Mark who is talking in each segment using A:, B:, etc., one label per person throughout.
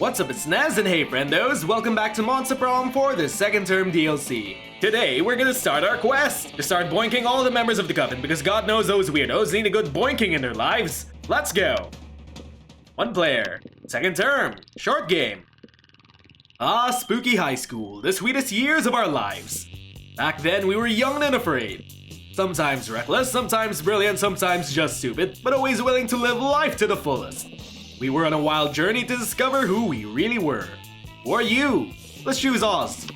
A: What's up, it's Nez, and hey friendos, welcome back to Monster Prom for the second term DLC. Today, we're gonna start our quest to start boinking all the members of the coven because God knows those weirdos need a good boinking in their lives. Let's go! 1 player, second term, short game. Ah, spooky high school, the sweetest years of our lives. Back then, we were young and afraid. Sometimes reckless, sometimes brilliant, sometimes just stupid, but always willing to live life to the fullest. We were on a wild journey to discover who we really were. Or you. Let's choose Oz.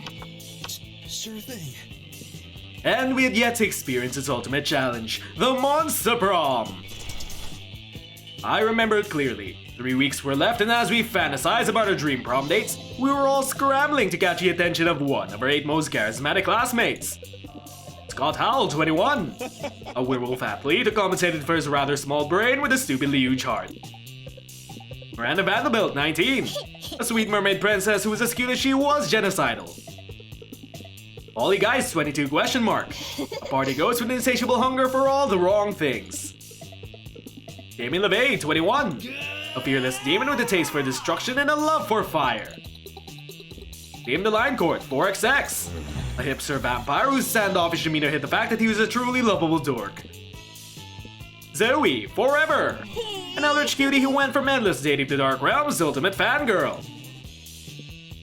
B: Sure thing.
A: And we had yet to experience its ultimate challenge, the Monster Prom. I remember it clearly. 3 weeks were left, and as we fantasized about our dream prom dates, we were all scrambling to catch the attention of one of our 8 most charismatic classmates. Scott Howell, 21. A werewolf athlete who compensated for his rather small brain with a stupidly huge heart. Miranda Vanderbilt, 19. A sweet mermaid princess who was as cute as she was genocidal. Polly Geist, 22 question mark. A party ghost with an insatiable hunger for all the wrong things. Damien LeVay, 21. A fearless demon with a taste for destruction and a love for fire. Liam the Lion Court, 4XX. A hipster vampire whose standoffish demeanor hid the fact that he was a truly lovable dork. Zoe, forever! An eldritch cutie who went from endless dating to Dark Realms' ultimate fangirl.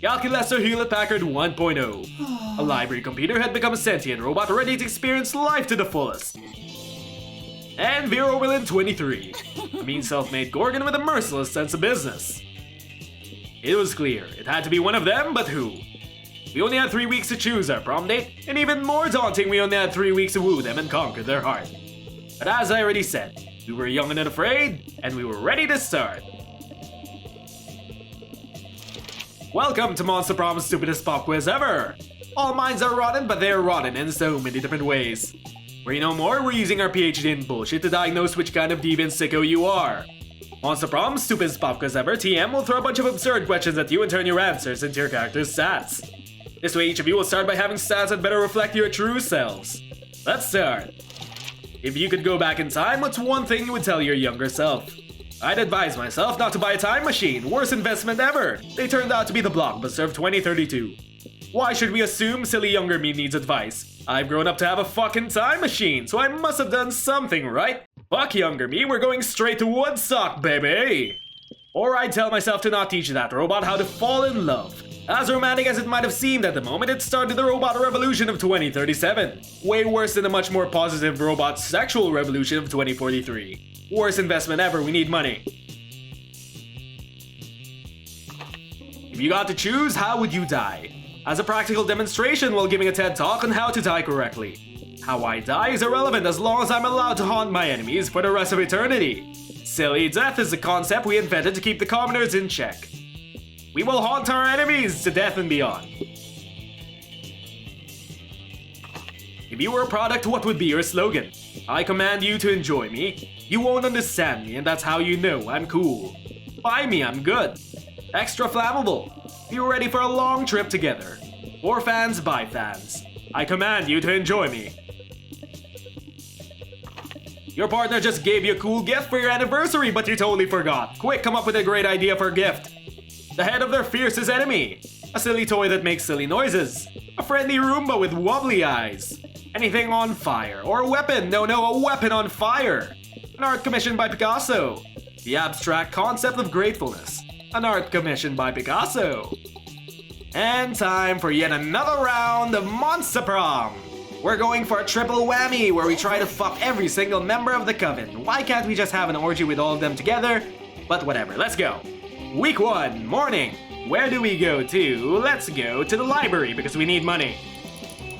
A: Yalki Lester Hewlett-Packard 1.0. A library computer had become a sentient robot ready to experience life to the fullest. And Vera Willen 23. A mean self-made Gorgon with a merciless sense of business. It was clear, it had to be one of them, but who? We only had 3 weeks to choose our prom date, and even more daunting, we only had 3 weeks to woo them and conquer their heart. But as I already said, we were young and unafraid, and we were ready to start. Welcome to Monster Prom's stupidest pop quiz ever! All minds are rotten, but they're rotten in so many different ways. Where you know more, we're using our PhD in bullshit to diagnose which kind of deviant sicko you are. Monster Prom's stupidest pop quiz ever, TM will throw a bunch of absurd questions at you and turn your answers into your character's stats. This way each of you will start by having stats that better reflect your true selves. Let's start. If you could go back in time, what's one thing you would tell your younger self? I'd advise myself not to buy a time machine, worst investment ever. They turned out to be the blockbuster of 2032. Why should we assume silly younger me needs advice? I've grown up to have a fucking time machine, so I must have done something right. Fuck younger me, we're going straight to Woodstock, baby! Or I'd tell myself to not teach that robot how to fall in love. As romantic as it might have seemed at the moment, it started the robot revolution of 2037. Way worse than the much more positive robot sexual revolution of 2043. Worst investment ever, we need money. If you got to choose, how would you die? As a practical demonstration while giving a TED Talk on how to die correctly. How I die is irrelevant as long as I'm allowed to haunt my enemies for the rest of eternity. Silly death is a concept we invented to keep the commoners in check. We will haunt our enemies to death and beyond. If you were a product, what would be your slogan? I command you to enjoy me. You won't understand me, and that's how you know I'm cool. Buy me, I'm good. Extra flammable. You're ready for a long trip together. For fans, by fans. I command you to enjoy me. Your partner just gave you a cool gift for your anniversary, but you totally forgot. Quick, come up with a great idea for a gift. The head of their fiercest enemy. A silly toy that makes silly noises. A friendly Roomba with wobbly eyes. Anything on fire. Or a weapon. No, a weapon on fire. An art commissioned by Picasso. The abstract concept of gratefulness. An art commissioned by Picasso. And time for yet another round of Monster Prom. We're going for a triple whammy where we try to fuck every single member of the coven. Why can't we just have an orgy with all of them together? But whatever, let's go. Week 1, morning. Where do we go to? Let's go to the library because we need money.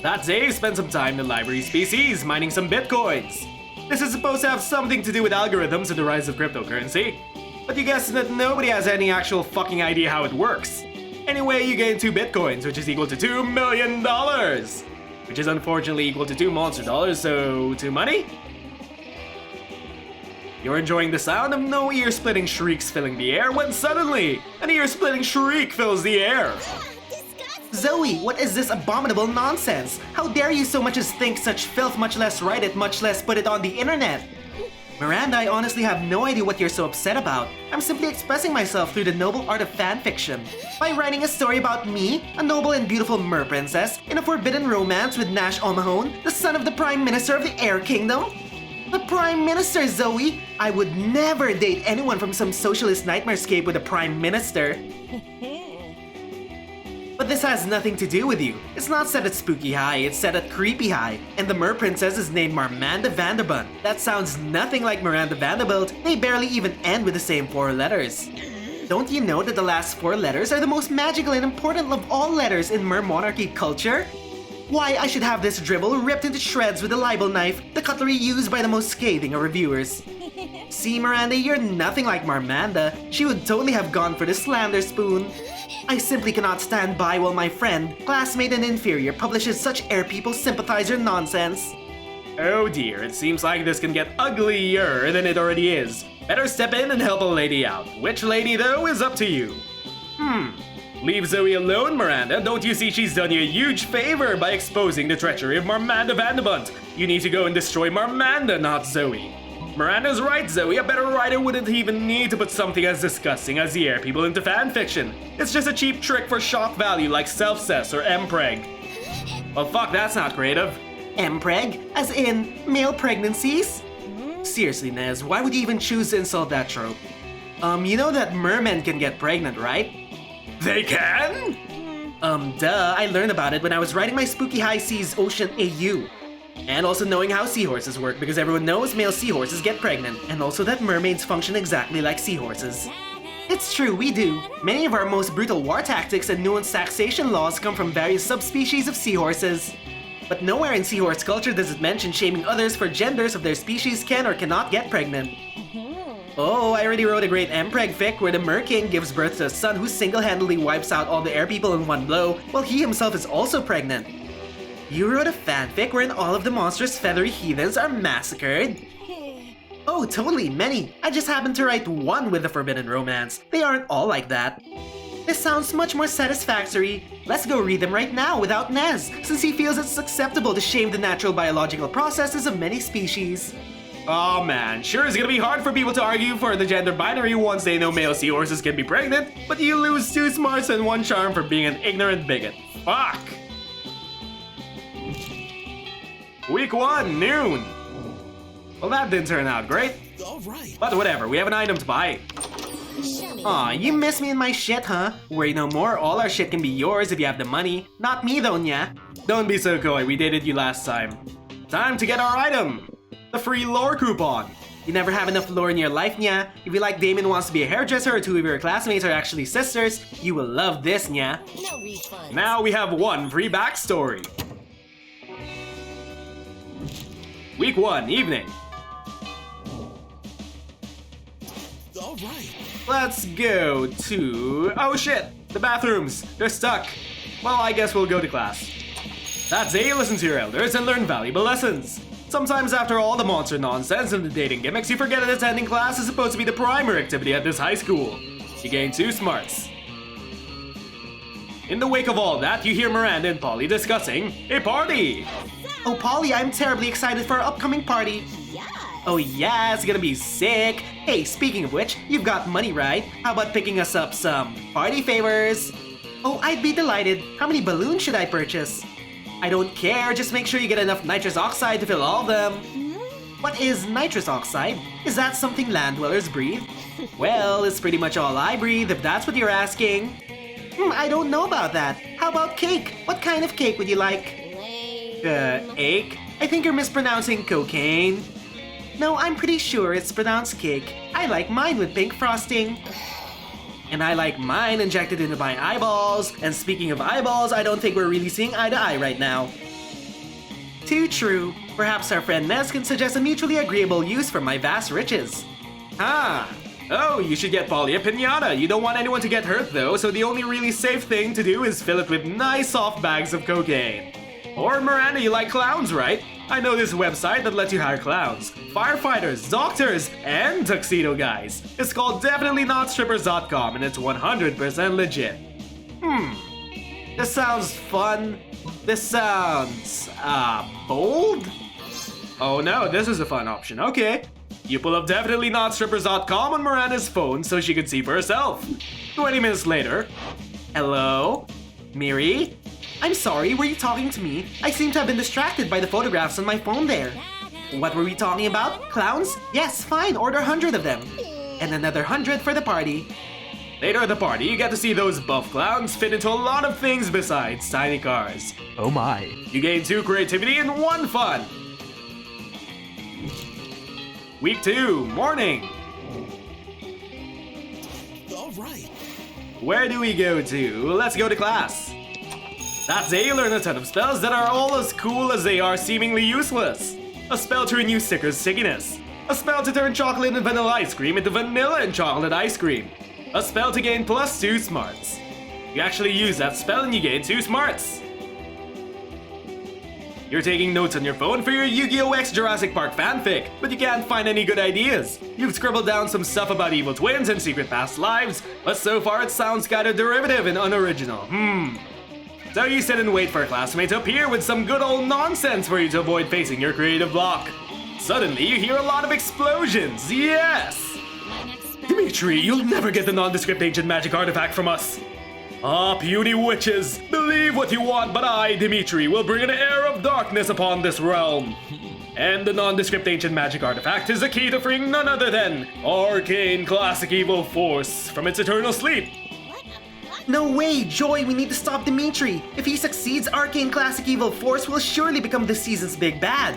A: That day, spend some time in the library species mining some bitcoins. This is supposed to have something to do with algorithms and the rise of cryptocurrency. But you guessed that nobody has any actual fucking idea how it works. Anyway, you gain 2 bitcoins, which is equal to $2 million. Which is unfortunately equal to 2 monster dollars, so 2 money? You're enjoying the sound of no ear-splitting shrieks filling the air when suddenly, an ear-splitting shriek fills the air.
C: Zoe, what is this abominable nonsense? How dare you so much as think such filth, much less write it, much less put it on the internet? Miranda, I honestly have no idea what you're so upset about. I'm simply expressing myself through the noble art of fanfiction. By writing a story about me, a noble and beautiful mer princess, in a forbidden romance with Nash O'Mahone, the son of the Prime Minister of the Air Kingdom. The Prime Minister, Zoe! I would never date anyone from some socialist nightmarescape with a Prime Minister. But this has nothing to do with you. It's not set at Spooky High, it's set at Creepy High. And the Mer Princess is named Marmanda Vanderbunt. That sounds nothing like Miranda Vanderbilt. They barely even end with the same 4 letters. Don't you know that the last 4 letters are the most magical and important of all letters in Mer Monarchy culture? Why, I should have this dribble ripped into shreds with a libel knife, the cutlery used by the most scathing of reviewers. See, Miranda, you're nothing like Marmanda. She would totally have gone for the slander spoon. I simply cannot stand by while my friend, classmate and inferior publishes such air people sympathizer nonsense.
A: Oh dear, it seems like this can get uglier than it already is. Better step in and help a lady out. Which lady, though, is up to you. Leave Zoe alone, Miranda. Don't you see she's done you a huge favor by exposing the treachery of Marmanda Vanderbunt? You need to go and destroy Marmanda, not Zoe. Miranda's right, Zoe. A better writer wouldn't even need to put something as disgusting as the air people into fanfiction. It's just a cheap trick for shock value like self-cess or mpreg. Well, fuck, that's not creative.
C: Mpreg? As in, male pregnancies? Seriously, Nez, why would you even choose to insult that trope? You know that mermen can get pregnant, right?
A: They can?
C: Duh, I learned about it when I was writing my Spooky High Seas Ocean AU. And also knowing how seahorses work because everyone knows male seahorses get pregnant, and also that mermaids function exactly like seahorses. It's true, we do. Many of our most brutal war tactics and nuanced taxation laws come from various subspecies of seahorses. But nowhere in seahorse culture does it mention shaming others for genders of their species can or cannot get pregnant. Oh, I already wrote a great mpreg fic where the Mer King gives birth to a son who single-handedly wipes out all the air people in one blow, while he himself is also pregnant. You wrote a fanfic wherein all of the monstrous feathery heathens are massacred? Oh, totally, many. I just happened to write one with the forbidden romance. They aren't all like that. This sounds much more satisfactory. Let's go read them right now without Nez, since he feels it's acceptable to shame the natural biological processes of many species.
A: Oh man, sure it's gonna be hard for people to argue for the gender binary once they know male seahorses can be pregnant, but you lose 2 smarts and 1 charm for being an ignorant bigot. Fuck! Week 1, noon. Well, that didn't turn out great.
B: Alright.
A: But whatever, we have an item to buy.
C: Aw, you miss me in my shit, huh? Worry no more, all our shit can be yours if you have the money. Not me though, nya.
A: Don't be so coy, we dated you last time. Time to get our item! The free lore coupon.
C: You never have enough lore in your life, nya. If you like Damon wants to be a hairdresser or 2 of your classmates are actually sisters, you will love this, nya.
D: No refunds.
A: Now we have 1 free backstory. Week 1, evening.
B: Alright.
A: Let's go to... Oh shit! The bathrooms! They're stuck! Well, I guess we'll go to class. That's A, listen to your elders and learn valuable lessons. Sometimes after all the monster nonsense and the dating gimmicks, you forget that attending class is supposed to be the primary activity at this high school. You gain 2 smarts. In the wake of all that, you hear Miranda and Polly discussing a party!
C: Oh, Polly, I'm terribly excited for our upcoming party.
D: Yeah.
C: Oh yeah, it's gonna be sick. Hey, speaking of which, you've got money, right? How about picking us up some party favors? Oh, I'd be delighted. How many balloons should I purchase? I don't care, just make sure you get enough nitrous oxide to fill all of them. What is nitrous oxide? Is that something land dwellers breathe? Well, it's pretty much all I breathe, if that's what you're asking. I don't know about that. How about cake? What kind of cake would you like? Ache? I think you're mispronouncing cocaine. No, I'm pretty sure it's pronounced cake. I like mine with pink frosting. And I like mine injected into my eyeballs. And speaking of eyeballs, I don't think we're really seeing eye to eye right now. Too true. Perhaps our friend Nez can suggest a mutually agreeable use for my vast riches.
A: Ah! Oh, you should get Polly a piñata. You don't want anyone to get hurt though, so the only really safe thing to do is fill it with nice soft bags of cocaine. Or Miranda, you like clowns, right? I know this website that lets you hire clowns, firefighters, doctors, and tuxedo guys. It's called definitely-not-strippers.com and it's 100% legit. This sounds fun. This sounds, bold? Oh no, this is a fun option, okay. You pull up definitely not strippers.com on Miranda's phone so she could see for herself. 20 minutes later.
C: Hello? Miri? I'm sorry, were you talking to me? I seem to have been distracted by the photographs on my phone there. What were we talking about? Clowns? Yes, fine, order 100 of them. And another 100 for the party.
A: Later at the party, you get to see those buff clowns fit into a lot of things besides tiny cars.
B: Oh my.
A: You gain 2 creativity and 1 fun. Week 2, morning.
B: All right.
A: Where do we go to? Let's go to class. That day, you learn a ton of spells that are all as cool as they are seemingly useless. A spell to renew stickers' stickiness. A spell to turn chocolate and vanilla ice cream into vanilla and chocolate ice cream. A spell to gain +2 smarts. You actually use that spell and you gain 2 smarts. You're taking notes on your phone for your Yu-Gi-Oh! X Jurassic Park fanfic, but you can't find any good ideas. You've scribbled down some stuff about evil twins and secret past lives, but so far it sounds kinda derivative and unoriginal. So you sit and wait for a classmate to appear with some good old nonsense for you to avoid facing your creative block. Suddenly you hear a lot of explosions, yes! Dimitri, you'll never get the nondescript ancient magic artifact from us. Ah, puny witches, believe what you want, but I, Dimitri, will bring an air of darkness upon this realm. And the nondescript ancient magic artifact is the key to freeing none other than arcane classic evil force from its eternal sleep.
C: No way, Joy, we need to stop Dimitri. If he succeeds, Arcane Classic Evil Force will surely become this season's big bad.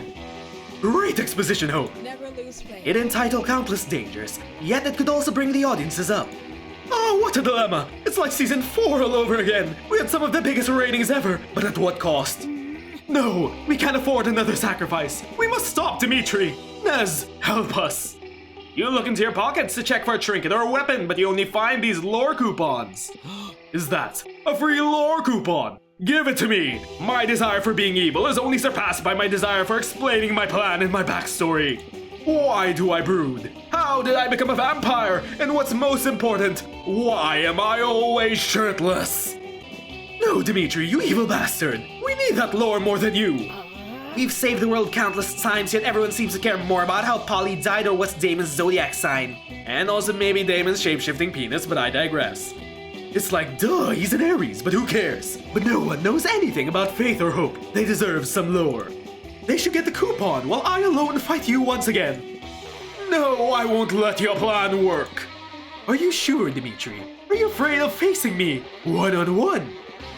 A: Great exposition, Hope.
D: Never lose faith.
C: It entitled countless dangers, yet it could also bring the audiences up.
A: Oh, what a dilemma! It's like season 4 all over again! We had some of the biggest ratings ever, but at what cost? No, we can't afford another sacrifice. We must stop Dimitri. Nez, help us. You look into your pockets to check for a trinket or a weapon, but you only find these lore coupons. Is that a free lore coupon? Give it to me! My desire for being evil is only surpassed by my desire for explaining my plan and my backstory. Why do I brood? How did I become a vampire? And what's most important, why am I always shirtless? No, Dimitri, you evil bastard! We need that lore more than you!
C: We've saved the world countless times, yet everyone seems to care more about how Polly died or what's Damon's zodiac sign.
A: And also maybe Damon's shape-shifting penis, but I digress. It's like, duh, he's an Aries, but who cares? But no one knows anything about faith or hope. They deserve some lore. They should get the coupon while I alone fight you once again. No, I won't let your plan work. Are you sure, Dimitri? Are you afraid of facing me one-on-one?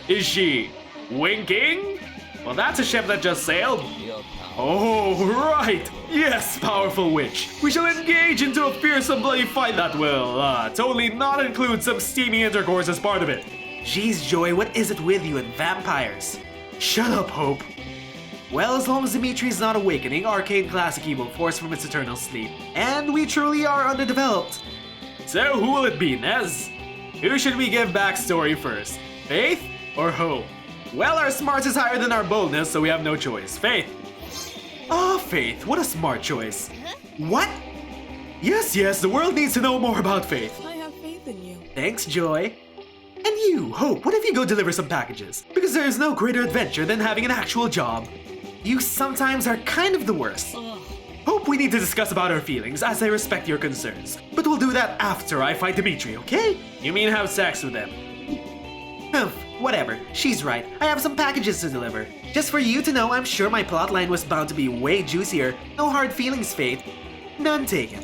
A: Is she winking? Well, that's a ship that just sailed. Oh, right! Yes, powerful witch! We shall engage into a fearsome bloody fight that will, totally not include some steamy intercourse as part of it.
C: Jeez, Joy, what is it with you and vampires?
A: Shut up, Hope.
C: Well, as long as Dimitri's not awakening Arcane Classic Evil Force from its eternal sleep, and we truly are underdeveloped.
A: So who will it be, Nez? Who should we give backstory first? Faith or Hope? Well, our smarts is higher than our boldness, so we have no choice. Faith. Ah, Faith, what a smart choice.
C: What?
A: Yes, the world needs to know more about Faith.
D: I have faith in you.
C: Thanks, Joy.
A: And you, Hope, what if you go deliver some packages? Because there is no greater adventure than having an actual job.
C: You sometimes are kind of the worst.
A: Hope, we need to discuss about our feelings, as I respect your concerns. But we'll do that after I fight Dimitri, okay? You mean have sex with him?
C: Humph, whatever. She's right. I have some packages to deliver. Just for you to know, I'm sure my plotline was bound to be way juicier. No hard feelings, Faith. None taken.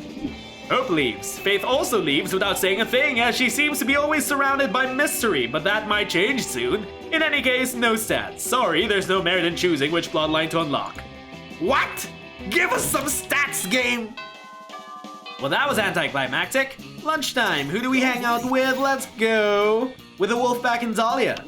A: Hope leaves. Faith also leaves without saying a thing, as she seems to be always surrounded by mystery, but that might change soon. In any case, no stats. Sorry, there's no merit in choosing which plotline to unlock.
C: What? Give us some stats, game!
A: Well, that was anticlimactic. Lunchtime, who do we hang out with? Let's go with the Wolfpack and Dahlia.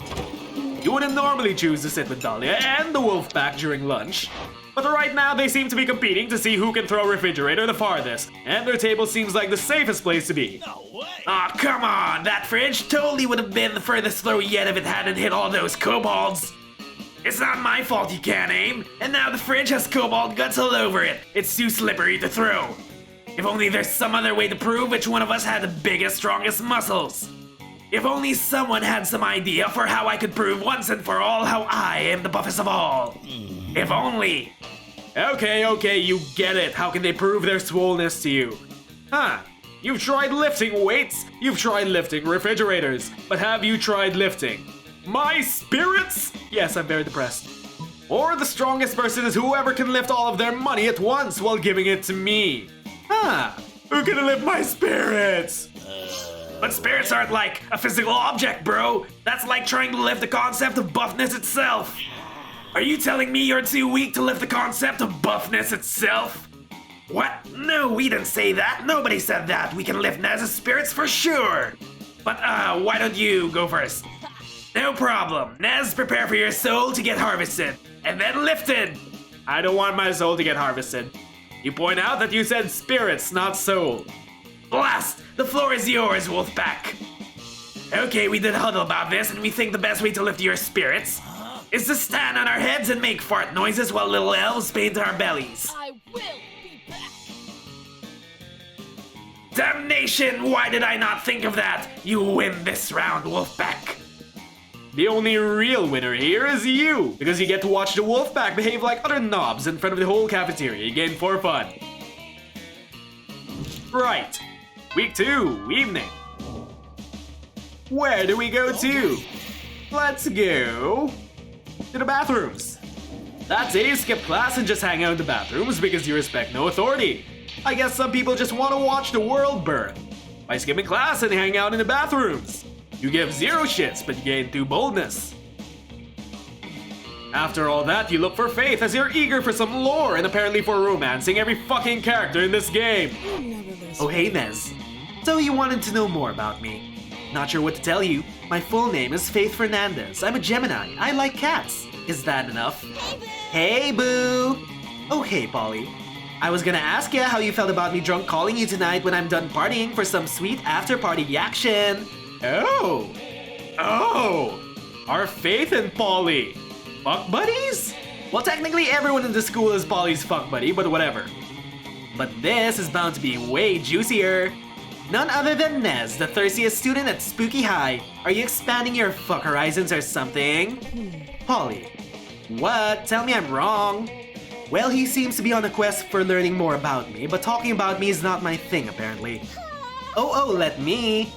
A: You wouldn't normally choose to sit with Dahlia and the Wolfpack during lunch, but right now they seem to be competing to see who can throw a refrigerator the farthest, and their table seems like the safest place to be.
B: No way.
C: Aw, come on! That fridge totally would have been the furthest throw yet if it hadn't hit all those kobolds. It's not my fault you can't aim, and now the fridge has kobold guts all over it. It's too slippery to throw. If only there's some other way to prove which one of us had the biggest, strongest muscles. If only someone had some idea for how I could prove once and for all how I am the buffest of all. If only.
A: Okay, you get it. How can they prove their swollenness to you? Huh. You've tried lifting weights, you've tried lifting refrigerators, but have you tried lifting my spirits? Yes, I'm very depressed. Or the strongest person is whoever can lift all of their money at once while giving it to me. Huh. Who can lift my spirits? But spirits aren't like a physical object, bro. That's like trying to lift the concept of buffness itself. Are you telling me you're too weak to lift the concept of buffness itself? What? No, we didn't say that. Nobody said that. We can lift Nez's spirits for sure. But, why don't you go first? No problem. Nez, prepare for your soul to get harvested. And then lifted. I don't want my soul to get harvested. You point out that you said spirits, not soul. Blast! The floor is yours, Wolfpack. Okay, we did huddle about this, and we think the best way to lift your spirits is to stand on our heads and make fart noises while little elves paint our bellies.
D: I will be back.
A: Damnation! Why did I not think of that? You win this round, Wolfpack. The only real winner here is you, because you get to watch the Wolfpack behave like utter knobs in front of the whole cafeteria again for fun. Right. Week 2, evening. Where do we go to? Let's go to the bathrooms. That day, skip class and just hang out in the bathrooms because you respect no authority. I guess some people just want to watch the world burn by skipping class and hang out in the bathrooms. You give 0 shits, but you gain 2 boldness. After all that, you look for faith as you're eager for some lore and apparently for romancing every fucking character in this game.
D: You'll never lose.
C: Oh hey Nez. So you wanted to know more about me. Not sure what to tell you. My full name is Faith Fernandez. I'm a Gemini. I like cats. Is that enough? Hey boo! Oh hey Polly. I was gonna ask ya how you felt about me drunk calling you tonight when I'm done partying for some sweet after-party action.
A: Oh! Are Faith and Polly fuck buddies? Well, technically everyone in the school is Polly's fuck buddy, but whatever.
C: But this is bound to be way juicier. None other than Nez, the thirstiest student at Spooky High. Are you expanding your fuck horizons or something? Polly. What? Tell me I'm wrong. Well, he seems to be on a quest for learning more about me, but talking about me is not my thing apparently. Oh, let me.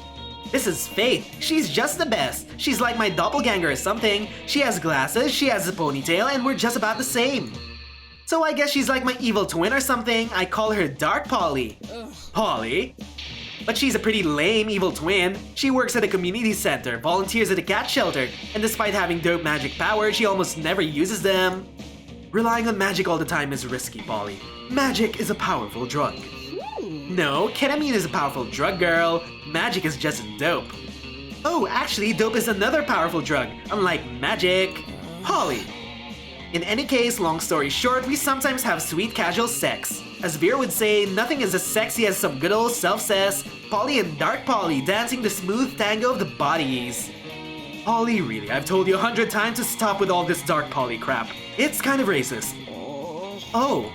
C: This is Faith. She's just the best. She's like my doppelganger or something. She has glasses, she has a ponytail, and we're just about the same. So I guess she's like my evil twin or something. I call her Dark Polly. Polly? But she's a pretty lame evil twin. She works at a community center, volunteers at a cat shelter, and despite having dope magic powers, she almost never uses them. Relying on magic all the time is risky, Polly. Magic is a powerful drug. No, ketamine is a powerful drug, girl. Magic is just dope. Oh, actually, dope is another powerful drug, unlike magic. Polly. In any case, long story short, we sometimes have sweet casual sex. As Veer would say, nothing is as sexy as some good old self-cess. Polly and Dark Polly dancing the smooth tango of the bodies. Polly, really, I've told you 100 times to stop with all this Dark Polly crap. It's kind of racist. Oh.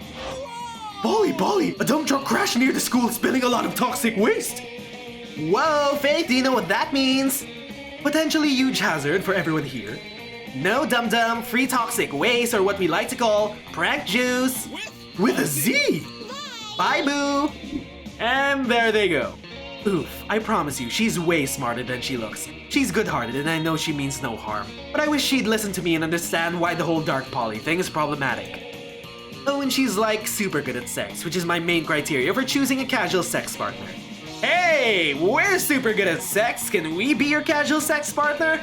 C: Polly, a dump truck crashed near the school spilling a lot of toxic waste. Whoa, Faith, do you know what that means? Potentially huge hazard for everyone here. No dum-dum, free toxic waste, or what we like to call prank juice. With a Z! Bye, boo!
A: And there they go.
C: Oof, I promise you, she's way smarter than she looks. She's good-hearted and I know she means no harm. But I wish she'd listen to me and understand why the whole Dark Polly thing is problematic. Oh, and she's like super good at sex, which is my main criteria for choosing a casual sex partner.
A: Hey, we're super good at sex. Can we be your casual sex partner?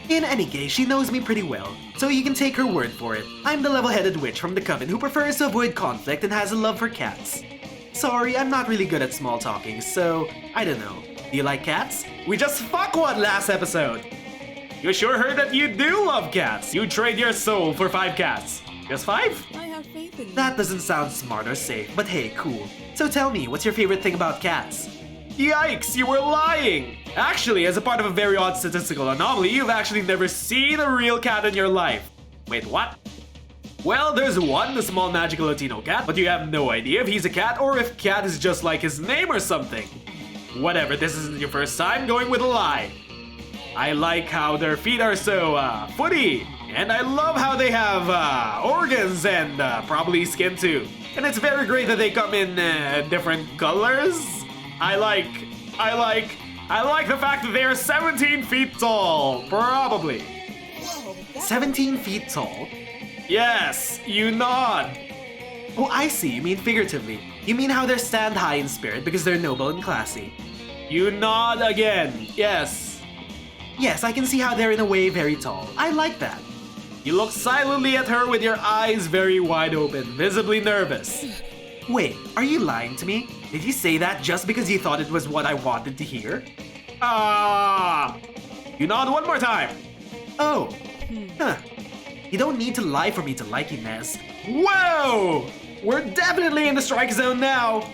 C: In any case, she knows me pretty well, so you can take her word for it. I'm the level-headed witch from the coven who prefers to avoid conflict and has a love for cats. Sorry, I'm not really good at small talking, so I don't know. Do you like cats?
A: We just fuck one last episode. You sure heard that you do love cats. You trade your soul for 5 cats. Just 5?
D: I have faith in you.
C: That doesn't sound smart or safe, but hey, cool. So tell me, what's your favorite thing about cats?
A: Yikes, you were lying! Actually, as a part of a very odd statistical anomaly, you've actually never seen a real cat in your life. Wait, what? Well, there's one, the small magical Latino cat, but you have no idea if he's a cat or if cat is just like his name or something. Whatever, this isn't your first time going with a lie. I like how their feet are so, footy. And I love how they have organs and probably skin too. And it's very great that they come in different colors. I like the fact that they are 17 feet tall. Probably.
D: Whoa, that
C: 17 feet tall?
A: Yes, you nod.
C: Oh, I see. You mean figuratively. You mean how they're stand high in spirit because they're noble and classy.
A: You nod again. Yes.
C: Yes, I can see how they're in a way very tall. I like that.
A: You look silently at her with your eyes very wide open, visibly nervous.
C: Wait, are you lying to me? Did you say that just because you thought it was what I wanted to hear?
A: You nod one more time.
C: Oh. Huh. You don't need to lie for me to like you, Nez.
A: Whoa! We're definitely in the strike zone now.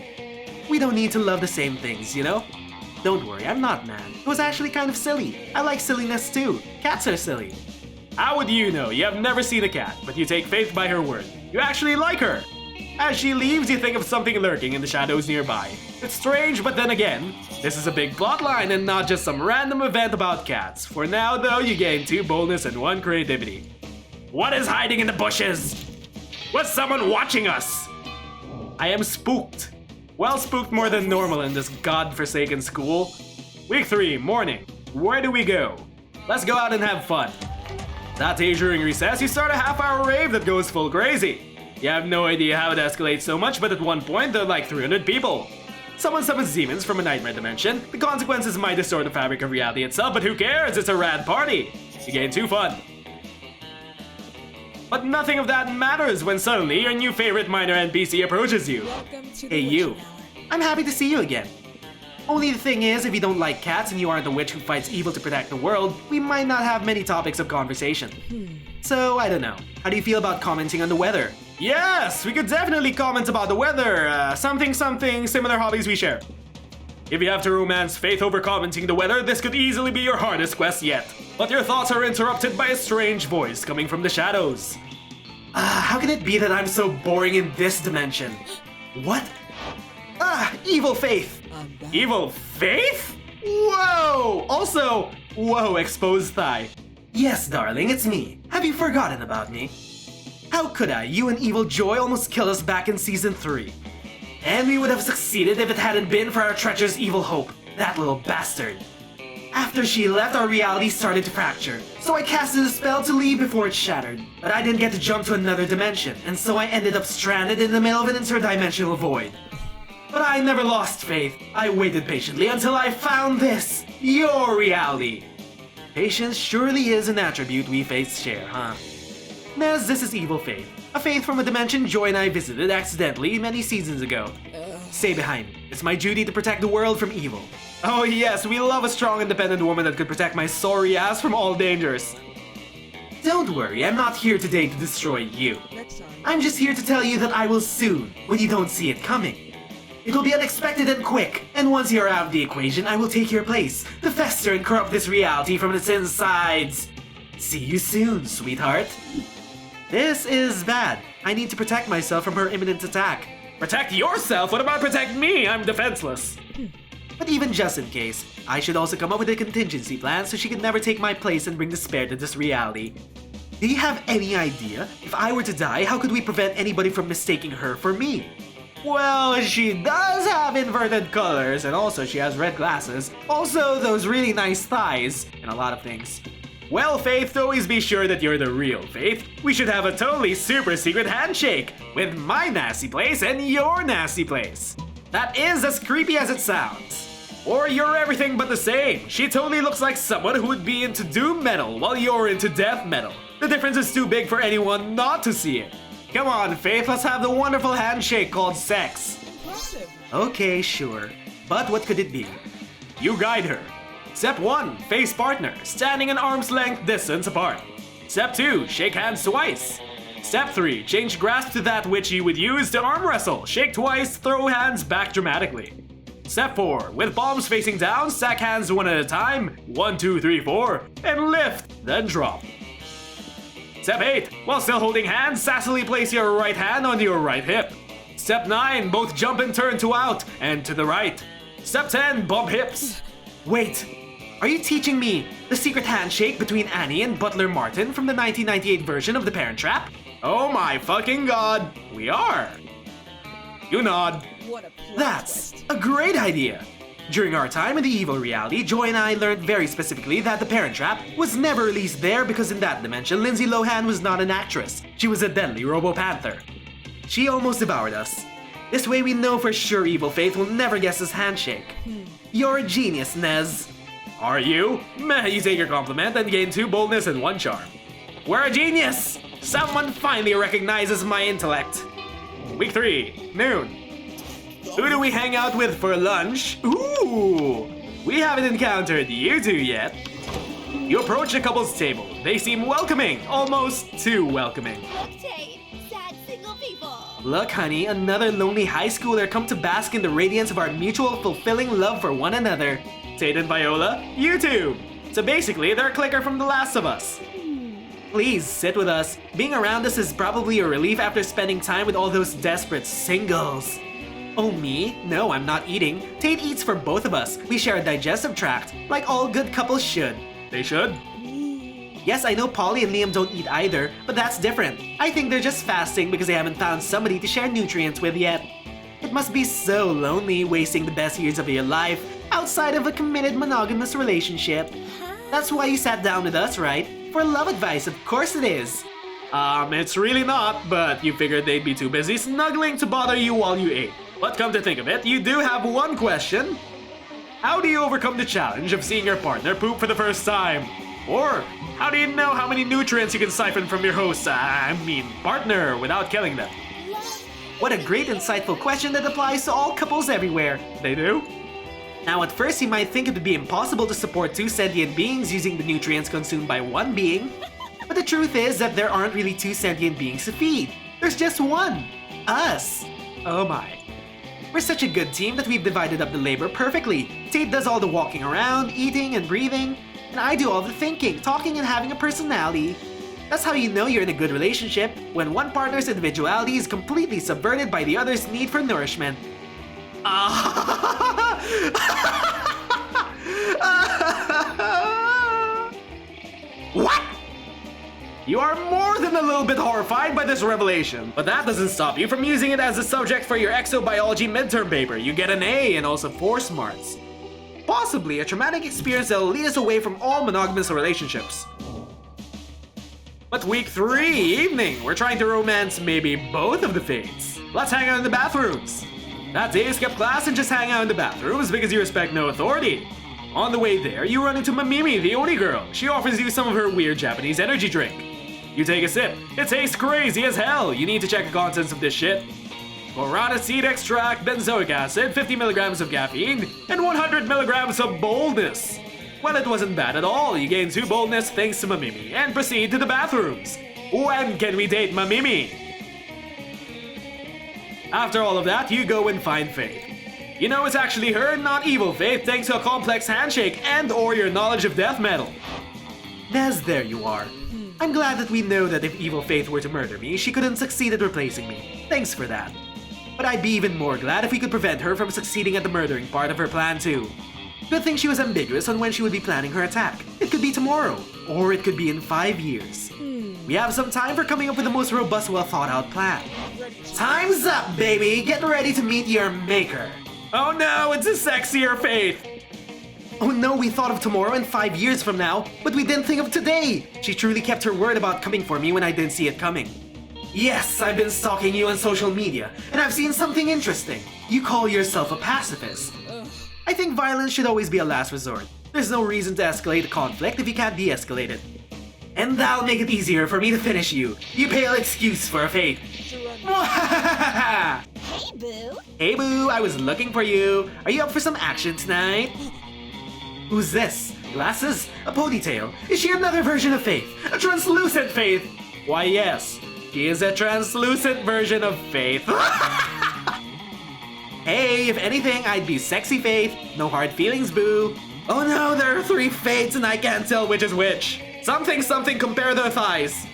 C: We don't need to love the same things, you know? Don't worry, I'm not mad. It was actually kind of silly. I like silliness too. Cats are silly.
A: How would you know? You have never seen a cat, but you take Faith by her word. You actually like her. As she leaves, you think of something lurking in the shadows nearby. It's strange, but then again, this is a big plotline and not just some random event about cats. For now, though, you gain 2 boldness and 1 creativity. What is hiding in the bushes? Was someone watching us? I am spooked. Well, spooked more than normal in this godforsaken school. Week 3, morning. Where do we go? Let's go out and have fun. That day during recess, you start a half-hour rave that goes full crazy. You have no idea how it escalates so much, but at one point there are like 300 people. Someone summons demons from a nightmare dimension. The consequences might distort the fabric of reality itself, but who cares? It's a rad party. You gain 2 fun. But nothing of that matters when suddenly your new favorite minor NPC approaches you.
D: welcome to
C: Hey,
D: the
C: you.
D: witching hour.
C: I'm happy to see you again. Only the thing is, if you don't like cats and you aren't the witch who fights evil to protect the world, we might not have many topics of conversation. So, I don't know. How do you feel about commenting on the weather?
A: Yes, we could definitely comment about the weather. Something, similar hobbies we share. If you have to romance Faith over commenting the weather, this could easily be your hardest quest yet. But your thoughts are interrupted by a strange voice coming from the shadows.
C: How can it be that I'm so boring in this dimension? What? Evil Faith!
D: I'm back.
A: Evil Faith? Whoa! Also, whoa, exposed thigh.
C: Yes, darling, it's me. Have you forgotten about me? How could I? You and Evil Joy almost killed us back in Season 3. And we would have succeeded if it hadn't been for our treacherous Evil Hope, that little bastard. After she left, our reality started to fracture, so I casted a spell to leave before it shattered. But I didn't get to jump to another dimension, and so I ended up stranded in the middle of an interdimensional void. But I never lost faith. I waited patiently until I found this, your reality. Patience surely is an attribute we Faiths share, huh? Nez, this is Evil Faith. A Faith from a dimension Joy and I visited accidentally many seasons ago. Stay behind me. It's my duty to protect the world from evil. Oh yes, we love a strong independent woman that could protect my sorry ass from all dangers. Don't worry, I'm not here today to destroy you.
D: Next time.
C: I'm just here to tell you that I will soon, when you don't see it coming. It will be unexpected and quick, and once you're out of the equation, I will take your place, to fester and corrupt this reality from its insides. See you soon, sweetheart. This is bad. I need to protect myself from her imminent attack.
A: Protect yourself? What about protect me? I'm defenseless.
C: But even just in case, I should also come up with a contingency plan so she could never take my place and bring despair to this reality. Do you have any idea? If I were to die, how could we prevent anybody from mistaking her for me? Well, she does have inverted colors, and also she has red glasses. Also, those really nice thighs, and a lot of things.
A: Well, Faith, always be sure that you're the real Faith. We should have a totally super secret handshake with my nasty place and your nasty place. That is as creepy as it sounds. Or you're everything but the same. She totally looks like someone who would be into doom metal while you're into death metal. The difference is too big for anyone not to see it. Come on, Faith, let's have the wonderful handshake called sex.
D: Impressive.
C: Okay, sure. But what could it be?
A: You guide her. Step 1, face partner, standing an arm's length distance apart. Step 2, shake hands twice. Step 3, change grasp to that which you would use to arm wrestle. Shake twice, throw hands back dramatically. Step 4, with palms facing down, stack hands one at a time, 1, 2, 3, 4, and lift, then drop. Step 8, while still holding hands, sassily place your right hand on your right hip. Step 9, both jump and turn to out and to the right. Step 10, bump hips.
C: Wait, Are you teaching me the secret handshake between Annie and Butler Martin from the 1998 version of The Parent Trap?
A: Oh my fucking god, we are. You nod.
D: What a plot
C: That's
D: twist.
C: a great idea! During our time in the evil reality, Joy and I learned very specifically that The Parent Trap was never released there because in that dimension, Lindsay Lohan was not an actress. She was a deadly Robo-Panther. She almost devoured us. This way we know for sure Evil Faith will never guess his handshake. You're a genius, Nez.
A: Are you? Meh, you take your compliment and gain 2 boldness and 1 charm. We're a genius! Someone finally recognizes my intellect. Week 3, noon. Who do we hang out with for lunch? Ooh! We haven't encountered you two yet. You approach the couple's table. They seem welcoming, almost too welcoming.
E: Look, Tate, sad single people.
C: Look, honey, another lonely high schooler come to bask in the radiance of our mutual fulfilling love for one another.
A: Tate and Viola, you two. So basically, they're a clicker from The Last of Us.
C: Please sit with us. Being around us is probably a relief after spending time with all those desperate singles. Oh, me? No, I'm not eating. Tate eats for both of us. We share a digestive tract, like all good couples should.
A: They should.
C: Yes, I know Polly and Liam don't eat either, but that's different. I think they're just fasting because they haven't found somebody to share nutrients with yet. It must be so lonely wasting the best years of your life outside of a committed monogamous relationship. That's why you sat down with us, right? For love advice, of course it is.
A: It's really not, but you figured they'd be too busy snuggling to bother you while you ate. But come to think of it, you do have one question. How do you overcome the challenge of seeing your partner poop for the first time? Or, how do you know how many nutrients you can siphon from your host, partner, without killing them?
C: What a great insightful question that applies to all couples everywhere.
A: They do?
C: Now at first you might think it would be impossible to support 2 sentient beings using the nutrients consumed by one being. But the truth is that there aren't really 2 sentient beings to feed. There's just one. Us. Oh my. We're such a good team that we've divided up the labor perfectly. Tate does all the walking around, eating, and breathing. And I do all the thinking, talking, and having a personality. That's how you know you're in a good relationship, when one partner's individuality is completely subverted by the other's need for nourishment.
A: What? You are more than a little bit horrified by this revelation, but that doesn't stop you from using it as a subject for your Exobiology midterm paper. You get an A and also 4 smarts. Possibly a traumatic experience that'll lead us away from all monogamous relationships. But week 3, evening, we're trying to romance maybe both of the fates. Let's hang out in the bathrooms. That day, skip class and just hang out in the bathrooms because you respect no authority. On the way there, you run into Mamimi, the Oni girl. She offers you some of her weird Japanese energy drink. You take a sip. It tastes crazy as hell. You need to check the contents of this shit. Guarana seed extract, benzoic acid, 50 milligrams of caffeine, and 100 milligrams of boldness. Well, it wasn't bad at all. You gain 2 boldness thanks to Mamimi and proceed to the bathrooms. When can we date Mamimi? After all of that, you go and find Faith. You know it's actually her, not Evil Faith, thanks to a complex handshake and or your knowledge of death metal.
C: Nez, there you are. I'm glad that we know that if Evil Faith were to murder me, she couldn't succeed at replacing me. Thanks for that. But I'd be even more glad if we could prevent her from succeeding at the murdering part of her plan too. Good thing she was ambiguous on when she would be planning her attack. It could be tomorrow, or it could be in 5 years. We have some time for coming up with the most robust, well-thought-out plan. Time's up, baby! Get ready to meet your maker!
A: Oh no, it's a sexier Faith!
C: Oh no, we thought of tomorrow and 5 years from now, but we didn't think of today! She truly kept her word about coming for me when I didn't see it coming. Yes, I've been stalking you on social media, and I've seen something interesting. You call yourself a pacifist. I think violence should always be a last resort. There's no reason to escalate a conflict if you can't de-escalate it. And that'll make it easier for me to finish you. You pale excuse for a fate.
E: Hey, boo.
C: Hey boo, I was looking for you. Are you up for some action tonight? Who's this? Glasses? A ponytail? Is she another version of Faith? A translucent Faith?
A: Why yes, she is a translucent version of Faith.
C: Hey, if anything, I'd be sexy Faith. No hard feelings, boo. Oh no, there are 3 Fates and I can't tell which is which.
A: Something, compare their thighs.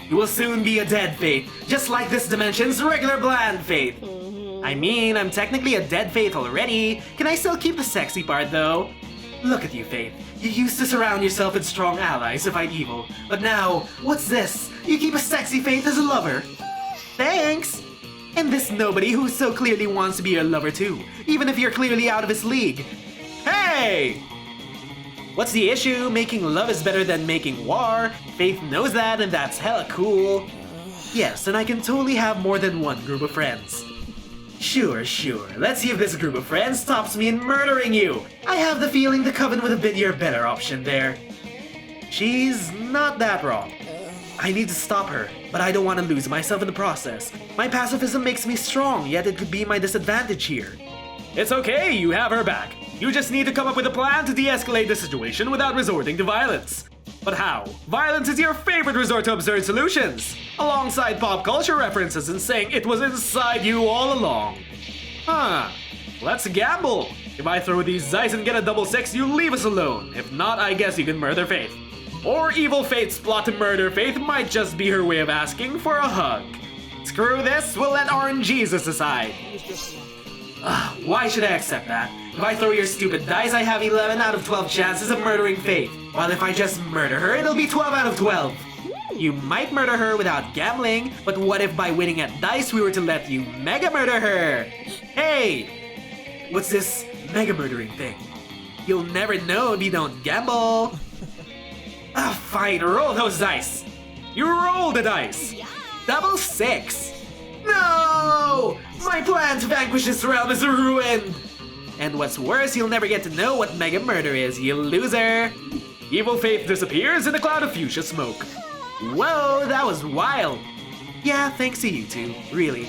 C: You will soon be a dead Faith, just like this dimension's regular bland Faith. I mean, I'm technically a dead Faith already. Can I still keep the sexy part though? Look at you, Faith. You used to surround yourself with strong allies to fight evil, but now, what's this? You keep a sexy Faith as a lover. Thanks! And this nobody who so clearly wants to be your lover too, even if you're clearly out of his league. Hey! What's the issue? Making love is better than making war. Faith knows that, and that's hella cool. Yes, and I can totally have more than one group of friends. Sure. Let's see if this group of friends stops me in murdering you. I have the feeling the Coven would have been your better option there. She's not that wrong. I need to stop her, but I don't want to lose myself in the process. My pacifism makes me strong, yet it could be my disadvantage here.
A: It's okay, you have her back. You just need to come up with a plan to de-escalate the situation without resorting to violence. But how? Violence is your favorite resort to absurd solutions, alongside pop culture references and saying it was inside you all along. Huh. Let's gamble. If I throw these dice and get a double 6, you leave us alone. If not, I guess you can murder Faith. Or Evil Faith's plot to murder Faith might just be her way of asking for a hug. Screw this, we'll let RNGesus decide. Why should I accept that? If I throw your stupid dice, I have 11 out of 12 chances of murdering Faith. While if I just murder her, it'll be 12 out of 12. You might murder her without gambling, but what if by winning at dice we were to let you mega murder her? Hey! What's this mega murdering thing? You'll never know if you don't gamble. Fine, roll those dice. You roll the dice. Double 6. No! My plan to vanquish this realm is ruined! And what's worse, you'll never get to know what mega murder is, you loser! Evil Faith disappears in a cloud of fuchsia smoke.
C: Whoa, that was wild! Yeah, thanks to you two, really.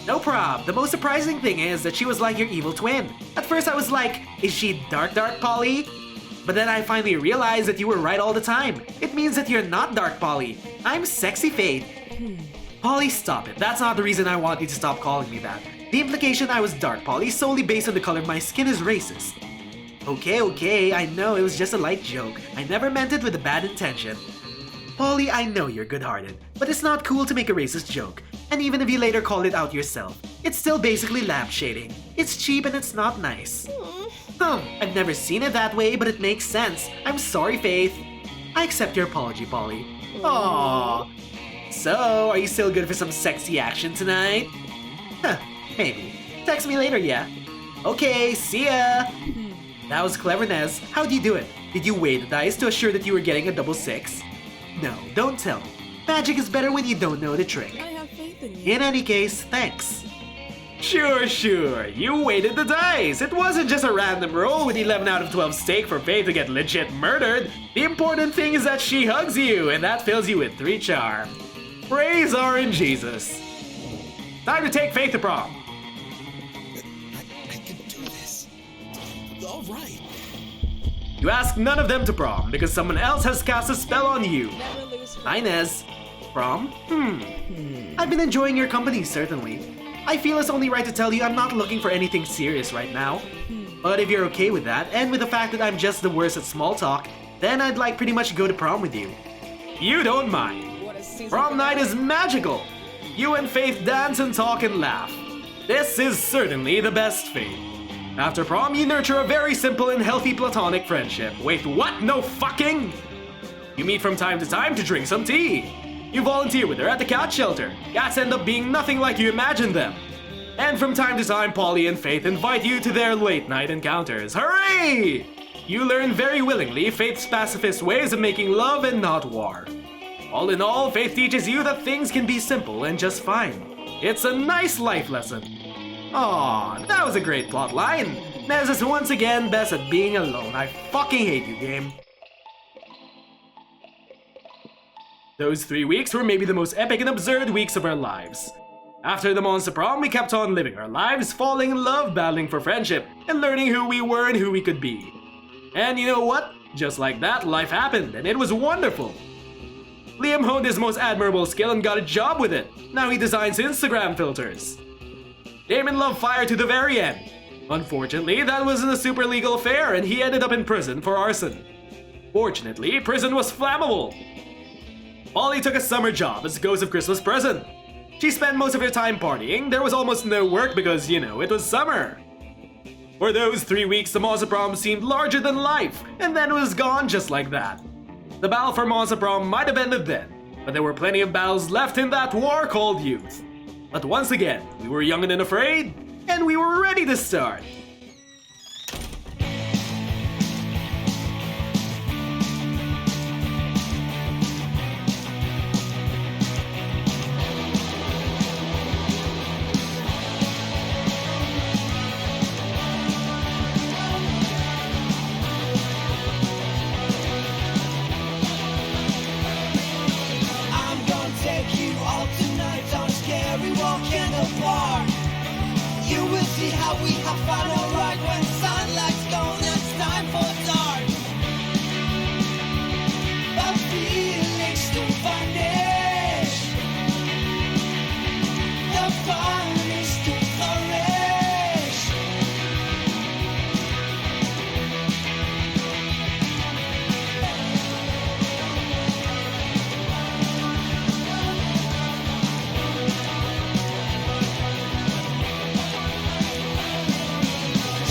C: No prob, the most surprising thing is that she was like your evil twin. At first I was like, is she dark Polly? But then I finally realized that you were right all the time. It means that you're not dark Polly. I'm sexy Faith. Polly, stop it. That's not the reason I want you to stop calling me that. The implication I was dark Polly solely based on the color of my skin is racist. Okay, I know it was just a light joke. I never meant it with a bad intention. Polly, I know you're good-hearted, but it's not cool to make a racist joke. And even if you later call it out yourself, it's still basically lampshading. It's cheap and it's not nice. I've never seen it that way, but it makes sense. I'm sorry, Faith. I accept your apology, Polly. Aww. So, are you still good for some sexy action tonight? Maybe. Text me later, yeah? Okay, see ya! That was clever, Nez. How'd you do it? Did you weigh the dice to assure that you were getting a double 6? No, don't tell me. Magic is better when you don't know the trick.
D: I have faith in you.
C: In any case, thanks.
A: Sure. You weighted the dice. It wasn't just a random roll with 11 out of 12 stake for Faith to get legit murdered. The important thing is that she hugs you, and that fills you with 3 charm. Praise RNGesus. Time to take Faith to prom.
B: I can do this. All right.
A: You ask none of them to prom because someone else has cast a spell on you.
D: Never lose hope.
C: Hi, Nez. Prom? I've been enjoying your company, certainly. I feel it's only right to tell you I'm not looking for anything serious right now. But if you're okay with that, and with the fact that I'm just the worst at small talk, then I'd like pretty much go to prom with you.
A: You don't mind.
D: What a season.
A: Prom night is magical. You and Faith dance and talk and laugh. This is certainly the best Faith. After prom, you nurture a very simple and healthy platonic friendship. Wait, what? No fucking? You meet from time to time to drink some tea. You volunteer with her at the cat shelter. Cats end up being nothing like you imagined them. And from time to time, Polly and Faith invite you to their late night encounters. Hooray! You learn very willingly Faith's pacifist ways of making love and not war. All in all, Faith teaches you that things can be simple and just fine. It's a nice life lesson. Aw, that was a great plot line. Nez is once again best at being alone. I fucking hate you, game. Those 3 weeks were maybe the most epic and absurd weeks of our lives. After the Monster Prom, we kept on living our lives, falling in love, battling for friendship, and learning who we were and who we could be. And you know what? Just like that, life happened, and it was wonderful. Liam honed his most admirable skill and got a job with it. Now he designs Instagram filters. Damon loved fire to the very end. Unfortunately, that wasn't a super legal affair, and he ended up in prison for arson. Fortunately, prison was flammable. Polly took a summer job as Ghost of Christmas Present. She spent most of her time partying. There was almost no work because, you know, it was summer. For those 3 weeks, the Monster Prom seemed larger than life, and then it was gone just like that. The battle for Monster Prom might have ended then, but there were plenty of battles left in that war called youth. But once again, we were young and unafraid, and we were ready to start.
B: I'm gonna take you all tonight on a scary walk in the park. You will see how we have fun alright when sunlight's gone and it's time for dark. But feelings to vanish. The fun is to flourish.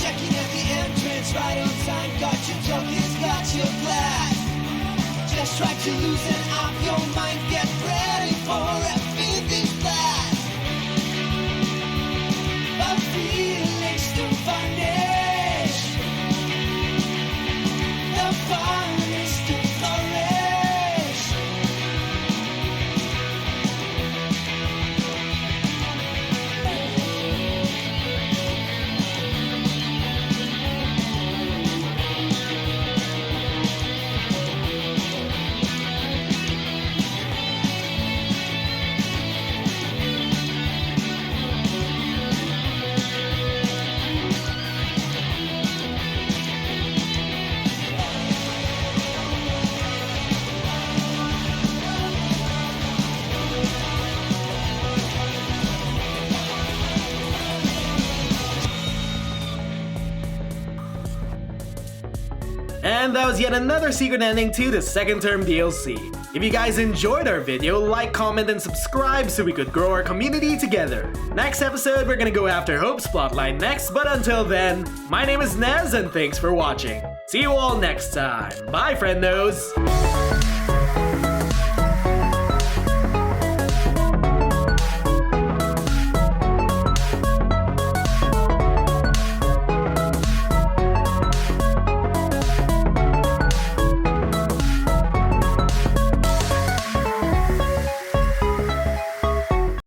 B: Checking at the entrance right on time. Got your tokens, got your glass. Just try to loosen up your mind. Get ready for a fiendish blast. But feelings to vanish. The fun is to flourish.
A: And that was yet another secret ending to the second term DLC. If you guys enjoyed our video, like, comment, and subscribe so we could grow our community together. Next episode, we're gonna go after Hope's plotline next, but until then, my name is Nez and thanks for watching. See you all next time. Bye, friendos!